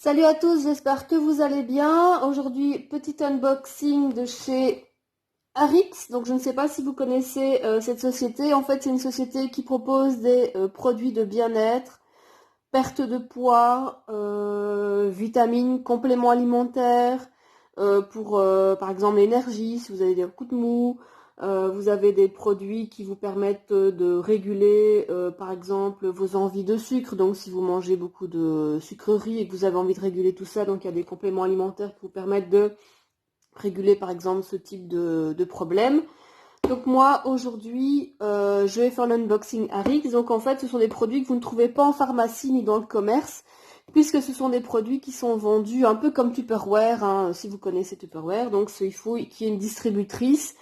Salut à tous, j'espère que vous allez bien. Aujourd'hui, petit unboxing de chez Arix. Donc, je ne sais pas si vous connaissez cette société. En fait, c'est une société qui propose des produits de bien-être, perte de poids, vitamines, compléments alimentaires, pour par exemple l'énergie, si vous avez des coups de mou. Vous avez des produits qui vous permettent de réguler par exemple vos envies de sucre. Donc si vous mangez beaucoup de sucreries et que vous avez envie de réguler tout ça, donc il y a des compléments alimentaires qui vous permettent de réguler par exemple ce type de problème. Donc moi aujourd'hui je vais faire l'unboxing Arix. Donc en fait ce sont des produits que vous ne trouvez pas en pharmacie ni dans le commerce, puisque ce sont des produits qui sont vendus un peu comme Tupperware, hein, si vous connaissez Tupperware. Donc il faut qu'il y ait une distributrice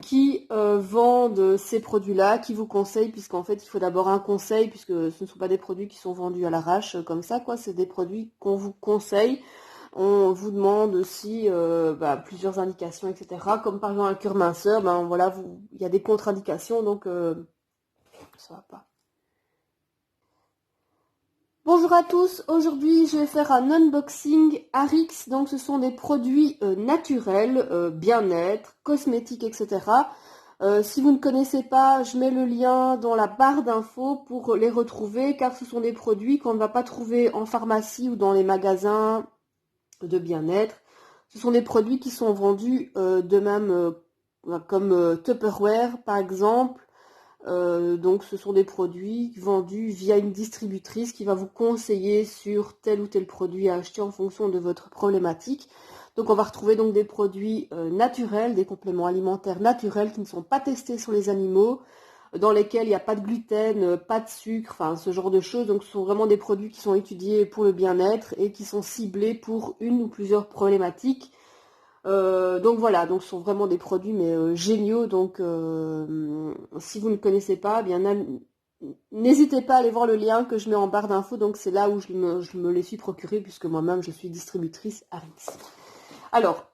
qui vendent ces produits-là, qui vous conseillent, puisqu'en fait il faut d'abord un conseil, puisque ce ne sont pas des produits qui sont vendus à l'arrache comme ça, quoi. C'est des produits qu'on vous conseille. On vous demande aussi plusieurs indications, etc. Comme par exemple un cure minceur, ben voilà, il y a des contre-indications, donc ça va pas. Bonjour à tous, aujourd'hui je vais faire un unboxing Arix. Donc ce sont des produits naturels, bien-être, cosmétiques, etc. Si vous ne connaissez pas, je mets le lien dans la barre d'infos pour les retrouver, car ce sont des produits qu'on ne va pas trouver en pharmacie ou dans les magasins de bien-être. Ce sont des produits qui sont vendus de même comme Tupperware par exemple. Donc ce sont des produits vendus via une distributrice qui va vous conseiller sur tel ou tel produit à acheter en fonction de votre problématique. Donc on va retrouver donc des produits naturels, des compléments alimentaires naturels qui ne sont pas testés sur les animaux, dans lesquels il n'y a pas de gluten, pas de sucre, enfin ce genre de choses. Donc ce sont vraiment des produits qui sont étudiés pour le bien-être et qui sont ciblés pour une ou plusieurs problématiques. Donc voilà, donc ce sont vraiment des produits mais géniaux. Donc si vous ne connaissez pas, eh bien n'hésitez pas à aller voir le lien que je mets en barre d'infos. Donc c'est là où je me les suis procurés, puisque moi-même je suis distributrice Arix. Alors,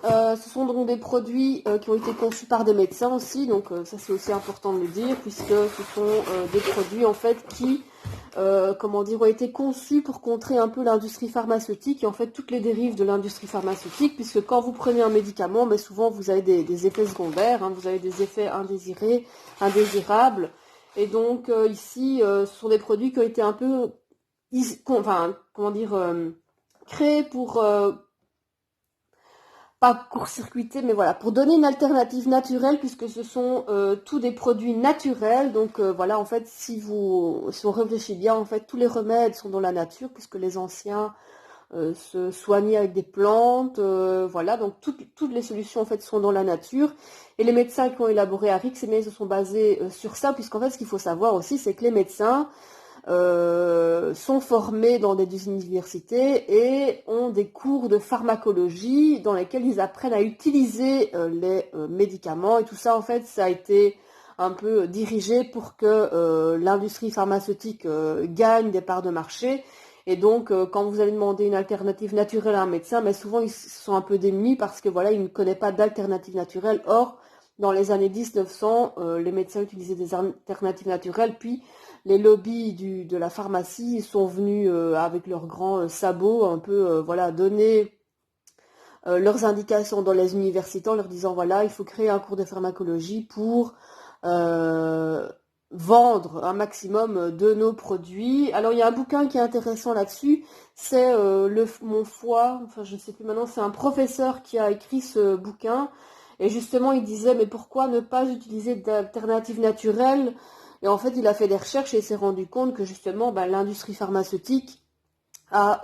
ce sont donc des produits qui ont été conçus par des médecins aussi, donc ça c'est aussi important de le dire, puisque ce sont des produits en fait qui ont été conçus pour contrer un peu l'industrie pharmaceutique et en fait toutes les dérives de l'industrie pharmaceutique, puisque quand vous prenez un médicament, mais souvent vous avez des effets secondaires, hein, vous avez des effets indésirés, indésirables, et donc ici ce sont des produits qui ont été un peu, créés pour pas court-circuiter, mais voilà, pour donner une alternative naturelle, puisque ce sont tous des produits naturels. Donc voilà, en fait, si on réfléchit bien, en fait, tous les remèdes sont dans la nature, puisque les anciens se soignaient avec des plantes, voilà, donc toutes les solutions en fait sont dans la nature. Et les médecins qui ont élaboré Arix, ils se sont basés sur ça, puisqu'en fait, ce qu'il faut savoir aussi, c'est que les médecins sont formés dans des universités et ont des cours de pharmacologie dans lesquels ils apprennent à utiliser les médicaments. Et tout ça, en fait, ça a été un peu dirigé pour que l'industrie pharmaceutique gagne des parts de marché. Et donc, quand vous allez demander une alternative naturelle à un médecin, mais souvent ils sont un peu démunis parce que voilà, ils ne connaissent pas d'alternative naturelle. Or, dans les années 1900, les médecins utilisaient des alternatives naturelles, puis les lobbies de la pharmacie sont venus avec leurs grands sabots un peu donner leurs indications dans les universités en leur disant voilà, il faut créer un cours de pharmacologie pour euh, vendre un maximum de nos produits. Alors il y a un bouquin qui est intéressant là-dessus, c'est Mon foie, enfin je ne sais plus maintenant, c'est un professeur qui a écrit ce bouquin. Et justement, il disait, mais pourquoi ne pas utiliser d'alternatives naturelles? Et en fait, il a fait des recherches et il s'est rendu compte que justement, l'industrie pharmaceutique a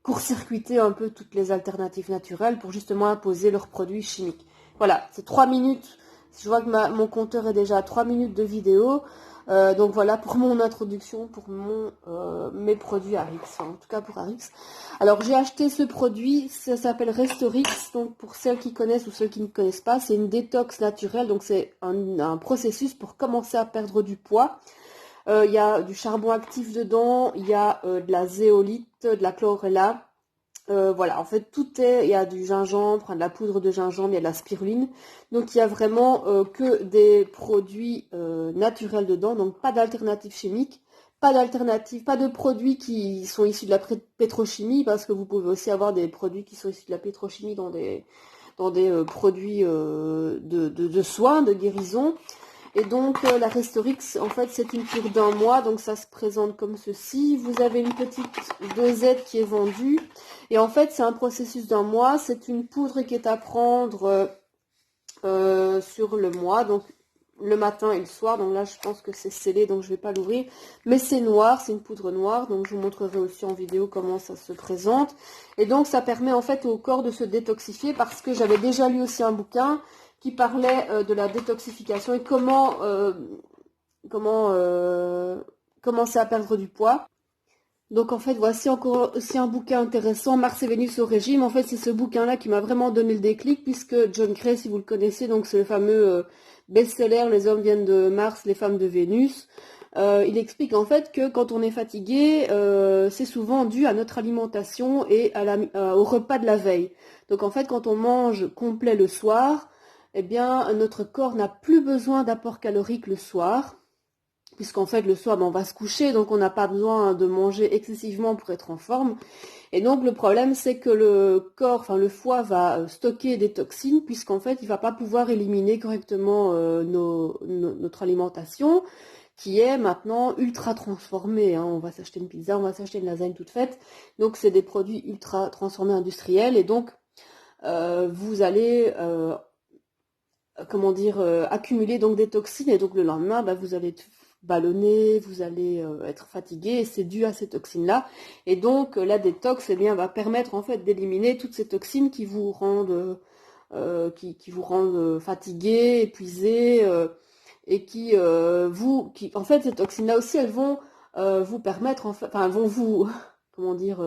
court-circuité un peu toutes les alternatives naturelles pour justement imposer leurs produits chimiques. Voilà, c'est 3 minutes. Je vois que mon compteur est déjà à 3 minutes de vidéo. Donc voilà pour mon introduction, pour mes produits Arix, en tout cas pour Arix. Alors j'ai acheté ce produit, ça s'appelle Restorix, donc pour celles qui connaissent ou ceux qui ne connaissent pas, c'est une détox naturelle, donc c'est un processus pour commencer à perdre du poids. Il y a du charbon actif dedans, il y a de la zéolite, de la chlorella. Voilà, en fait il y a du gingembre, de la poudre de gingembre, il y a de la spiruline. Donc il y a vraiment que des produits naturels dedans, donc pas d'alternatives chimiques, pas d'alternative, pas de produits qui sont issus de la pétrochimie, parce que vous pouvez aussi avoir des produits qui sont issus de la pétrochimie dans des produits de soins, de guérison. Et donc la Restorix, en fait, c'est une cure d'1 mois, donc ça se présente comme ceci. Vous avez une petite dosette qui est vendue, et en fait, c'est un processus d'1 mois. C'est une poudre qui est à prendre sur le mois, donc le matin et le soir. Donc là, je pense que c'est scellé, donc je vais pas l'ouvrir. Mais c'est noir, c'est une poudre noire, donc je vous montrerai aussi en vidéo comment ça se présente. Et donc, ça permet en fait au corps de se détoxifier, parce que j'avais déjà lu aussi un bouquin qui parlait de la détoxification et commencer à perdre du poids. Donc en fait, voici encore aussi un bouquin intéressant, Mars et Vénus au régime. En fait, c'est ce bouquin-là qui m'a vraiment donné le déclic, puisque John Gray, si vous le connaissez, donc c'est le fameux best-seller, Les hommes viennent de Mars, les femmes de Vénus. Il explique en fait que quand on est fatigué, c'est souvent dû à notre alimentation et au repas de la veille. Donc en fait, quand on mange complet le soir, eh bien, notre corps n'a plus besoin d'apport calorique le soir, puisqu'en fait, le soir, on va se coucher, donc on n'a pas besoin de manger excessivement pour être en forme. Et donc, le problème, c'est que le corps, enfin le foie va stocker des toxines, puisqu'en fait, il ne va pas pouvoir éliminer correctement notre alimentation, qui est maintenant ultra transformée. Hein. On va s'acheter une pizza, on va s'acheter une lasagne toute faite. Donc, c'est des produits ultra transformés industriels, et donc, vous allez accumuler donc des toxines, et donc le lendemain, vous allez être ballonné, vous allez être fatigué, et c'est dû à ces toxines-là. Et donc la détox, eh bien, va permettre en fait d'éliminer toutes ces toxines qui vous rendent fatigué, épuisé, et en fait, ces toxines-là aussi, elles vont vous permettre, elles vont vous, comment dire,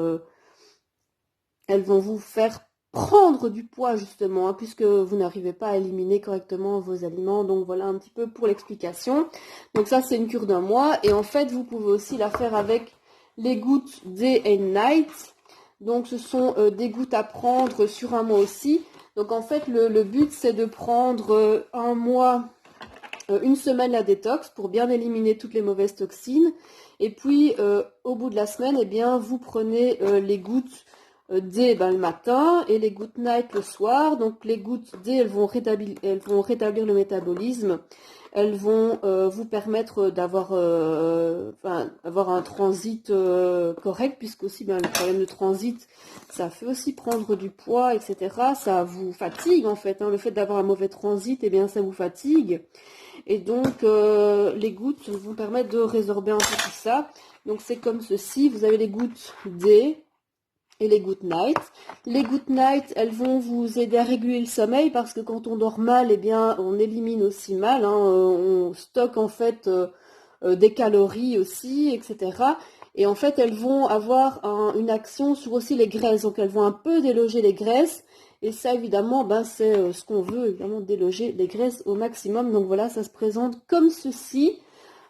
elles vont vous faire prendre du poids justement, hein, puisque vous n'arrivez pas à éliminer correctement vos aliments. Donc voilà un petit peu pour l'explication. Donc ça, c'est une cure d'1 mois, et en fait, vous pouvez aussi la faire avec les gouttes Day and Night. Donc ce sont des gouttes à prendre sur 1 mois aussi. Donc en fait, le but, c'est de prendre 1 mois, 1 semaine la détox pour bien éliminer toutes les mauvaises toxines. Et puis, au bout de la semaine, eh bien, vous prenez les gouttes D le matin et les gouttes night le soir. Donc les gouttes D, elles vont rétablir le métabolisme. Elles vont vous permettre d'avoir un transit correct, puisque aussi le problème de transit, ça fait aussi prendre du poids, etc. Ça vous fatigue en fait. Hein. Le fait d'avoir un mauvais transit, eh bien ça vous fatigue. Et donc les gouttes vont permettre de résorber un peu tout ça. Donc c'est comme ceci. Vous avez les gouttes D et les good night. Les good night, elles vont vous aider à réguler le sommeil, parce que quand on dort mal, eh bien, on élimine aussi mal, hein, on stocke en fait des calories aussi, etc. Et en fait, elles vont avoir une action sur aussi les graisses, donc elles vont un peu déloger les graisses. Et ça, évidemment, c'est ce qu'on veut, évidemment, déloger les graisses au maximum. Donc voilà, ça se présente comme ceci.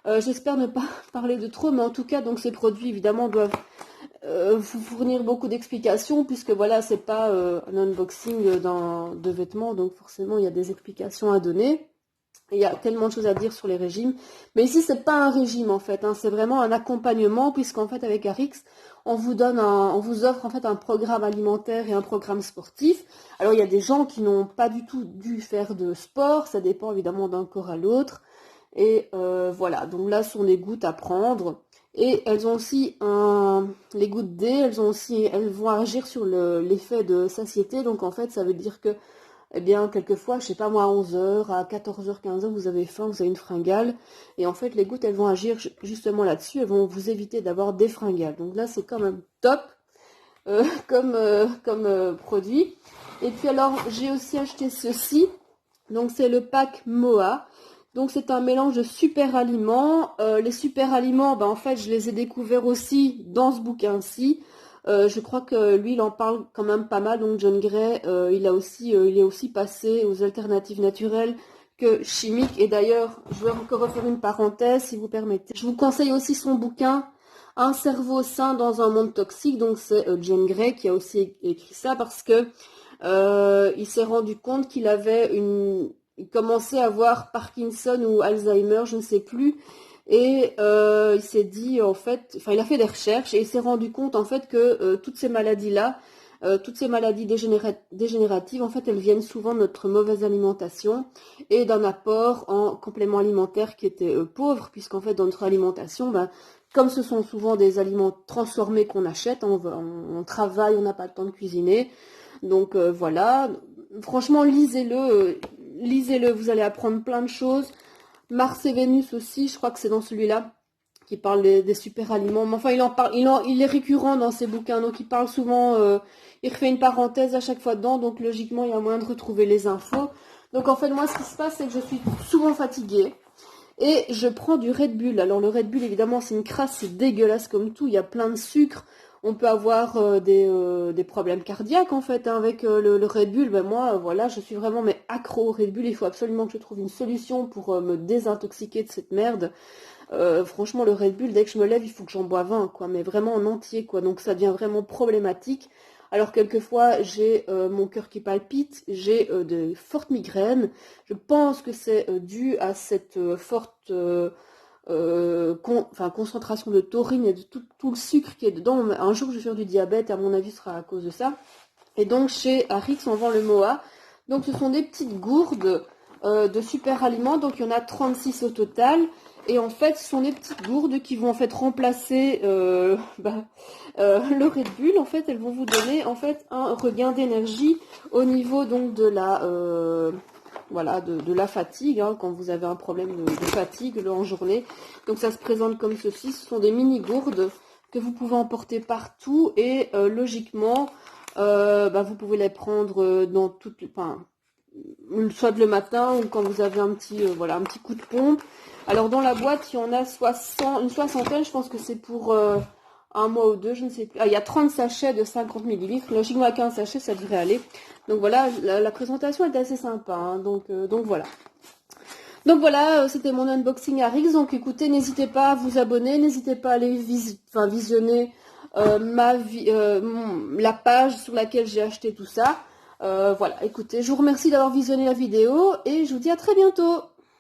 J'espère ne pas parler de trop, mais en tout cas, donc ces produits, évidemment, doivent vous fournir beaucoup d'explications, puisque voilà, c'est pas un unboxing de vêtements, donc forcément il y a des explications à donner. Il y a tellement de choses à dire sur les régimes, mais ici c'est pas un régime en fait, hein, c'est vraiment un accompagnement, puisqu'en fait avec Arix on vous offre en fait un programme alimentaire et un programme sportif. Alors il y a des gens qui n'ont pas du tout dû faire de sport, ça dépend évidemment d'un corps à l'autre, et voilà, donc là sont les gouttes à prendre. Et elles ont aussi les gouttes D, elles vont agir sur l'effet de satiété. Donc en fait, ça veut dire que, eh bien, quelquefois, je sais pas moi, à 11h, à 14h, 15h, vous avez faim, vous avez une fringale. Et en fait, les gouttes, elles vont agir justement là-dessus. Elles vont vous éviter d'avoir des fringales. Donc là, c'est quand même top comme produit. Et puis alors, j'ai aussi acheté ceci. Donc c'est le pack MOA. Donc c'est un mélange de super aliments. Les super aliments, en fait, je les ai découverts aussi dans ce bouquin-ci. Je crois que lui, il en parle quand même pas mal. Donc John Gray, il est aussi passé aux alternatives naturelles que chimiques. Et d'ailleurs, je vais encore refaire une parenthèse, si vous permettez. Je vous conseille aussi son bouquin Un cerveau sain dans un monde toxique. Donc c'est John Gray qui a aussi écrit ça, parce que il s'est rendu compte il commençait à avoir Parkinson ou Alzheimer, je ne sais plus. Et il s'est dit, en fait, enfin, il a fait des recherches et il s'est rendu compte, en fait, que toutes ces maladies-là, toutes ces maladies dégénératives, en fait, elles viennent souvent de notre mauvaise alimentation et d'un apport en compléments alimentaires qui était pauvre, puisqu'en fait, dans notre alimentation, ben, comme ce sont souvent des aliments transformés qu'on achète, on travaille, on n'a pas le temps de cuisiner. Donc voilà, franchement, lisez-le, vous allez apprendre plein de choses. Mars et Vénus aussi, je crois que c'est dans celui-là qui parle des super aliments. Mais enfin, il en parle, il est récurrent dans ses bouquins, donc il parle souvent, il refait une parenthèse à chaque fois dedans, donc logiquement, il y a moyen de retrouver les infos. Donc en fait, moi, ce qui se passe, c'est que je suis souvent fatiguée et je prends du Red Bull. Alors le Red Bull, évidemment, c'est une crasse, c'est dégueulasse comme tout, il y a plein de sucre. On peut avoir des problèmes cardiaques en fait hein, avec le Red Bull. Ben moi, voilà, je suis vraiment mais accro au Red Bull. Il faut absolument que je trouve une solution pour me désintoxiquer de cette merde. Franchement, le Red Bull, dès que je me lève, il faut que j'en boive un, quoi, mais vraiment en entier, quoi. Donc ça devient vraiment problématique. Alors quelquefois, j'ai mon cœur qui palpite, j'ai de fortes migraines. Je pense que c'est dû à cette forte concentration de taurine et de tout le sucre qui est dedans. Un jour, je vais faire du diabète, à mon avis, ce sera à cause de ça. Et donc, chez Harix, on vend le MOA. Donc, ce sont des petites gourdes de super aliments. Donc, il y en a 36 au total. Et en fait, ce sont des petites gourdes qui vont en fait remplacer le Red Bull. En fait, elles vont vous donner en fait un regain d'énergie au niveau donc de la de la fatigue, hein, quand vous avez un problème de fatigue en journée. Donc ça se présente comme ceci, ce sont des mini gourdes que vous pouvez emporter partout et logiquement vous pouvez les prendre dans toutes, soit le matin ou quand vous avez un petit coup de pompe. Alors dans la boîte, il y en a une soixantaine, je pense que c'est pour un mois ou deux, je ne sais plus. Ah, il y a 30 sachets de 50 millilitres. Logiquement, avec un sachet, ça devrait aller. Donc voilà, la présentation est assez sympa. Hein, donc voilà. Donc voilà, c'était mon unboxing à Rix. Donc écoutez, n'hésitez pas à vous abonner, n'hésitez pas à aller visionner la page sur laquelle j'ai acheté tout ça. Voilà, écoutez, je vous remercie d'avoir visionné la vidéo et je vous dis à très bientôt.